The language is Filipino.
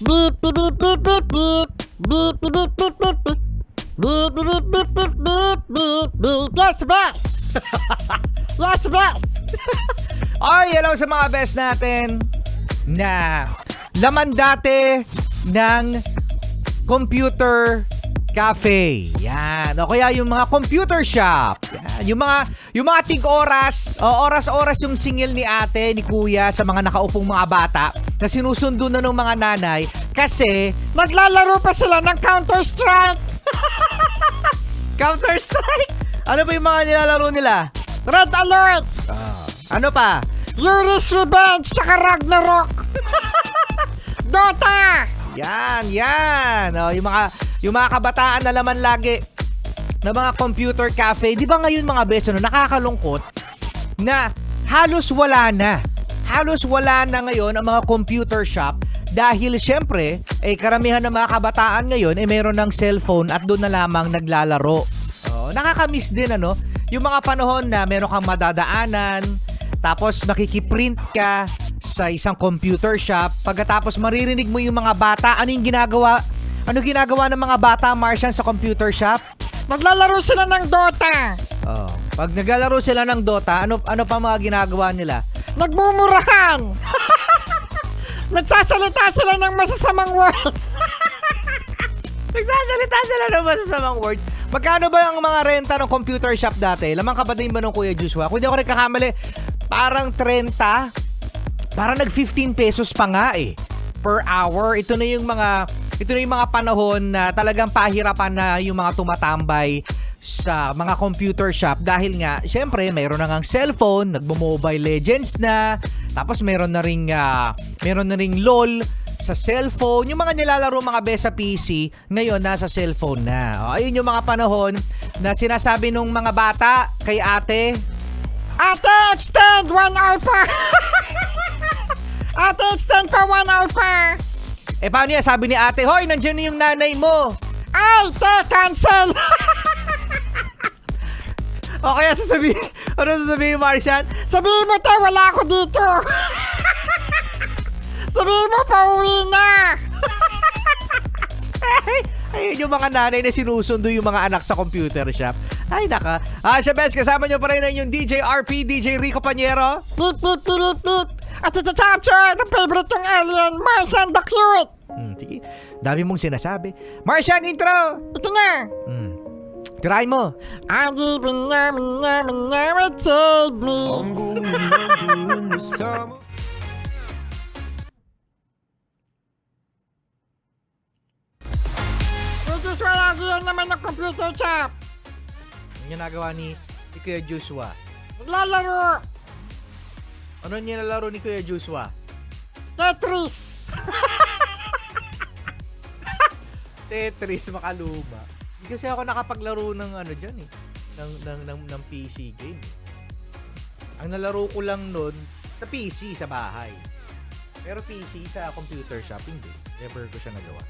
Beep beep beep beep beep beep. Beep beep beep beep beep beep. Beep beep beep beep beep beep beep beep. Yes, boss! Yes, boss! Ay, hello sa mga best natin na laman dati ng computer cafe. Yan. O kaya yung mga computer shop. Yan. Yung mga tig-oras, o oras-oras yung singil ni ate, ni kuya sa mga nakaupong mga bata na sinusundo na ng mga nanay kasi Naglalaro pa sila ng Counter-Strike! Counter-Strike. Ano ba yung mga nilalaro nila? Red Alert! Ano pa? Yuri's Revenge! Tsaka Ragnarok! Dota! Yan. O, yung mga kabataan na laman lagi ng mga computer cafe. Di ba ngayon mga beso, nakakalungkot na halos wala na. Halos wala na ngayon ang mga computer shop dahil syempre, karamihan ng mga kabataan ngayon meron ng cellphone at doon na lamang naglalaro. Nakakamiss din yung mga panahon na meron kang madadaanan, tapos makikiprint ka sa isang computer shop, pagkatapos maririnig mo yung mga bata, ano ginagawa ng mga bata, Martian, sa computer shop? Naglalaro sila ng Dota! Pag naglalaro sila ng Dota, ano pa mga ginagawa nila? Nagmumurahan! Nagsasalita sila ng masasamang words! Nagsasalita sila ng masasamang words. Magkano ba ang mga renta ng computer shop dati? Lamang ka ba din ba nung Kuya Joshua? Kung di ako nagkakamali, parang 30, parang nag 15 pesos pa nga per hour. Ito na yung mga panahon na talagang pahirapan na yung mga tumatambay sa mga computer shop dahil nga, syempre, mayroon na ngang cellphone, nagmo-Mobile Legends na, tapos meron na ring LOL sa cellphone. Yung mga nilalaro mga best sa PC, ngayon nasa cellphone na. Ayun yung mga panahon na sinasabi nung mga bata kay ate, Ate, extend 1 hour pa! Ate, extend pa 1 hour pa! paano yan? Sabi ni ate, hoy, nandiyan na yung nanay mo. Ay, cancel! O kaya ano sasabihin, Martian? Sabihin mo, wala ako dito! Sabihin mo, pauwi na! Ayun yung mga nanay na sinusundo yung mga anak sa computer shop. Ay, naka. Siya best, kasama nyo pa rin yung DJ RP, DJ Rico Panyero. Beep, beep, beep, beep, beep. At ito capture, the favorite yung alien, Martian the Cute! Sige, dami mong sinasabi. Martian, intro! Ito na! Try mo. I'm giving never take me. I'm going under in the summer. This wala diyan naman ng computer shop. Ang ginagawa ni Kuya Joshua. Naglalaro. Ano nilalaro ni Kuya Joshua? Tetris. Tetris, makaluma. Hindi kasi ako nakapaglaro ng dyan ng PC game. Ang nalaro ko lang nun, sa PC sa bahay. Pero PC sa computer shop, hindi. Never ko siya nagawa.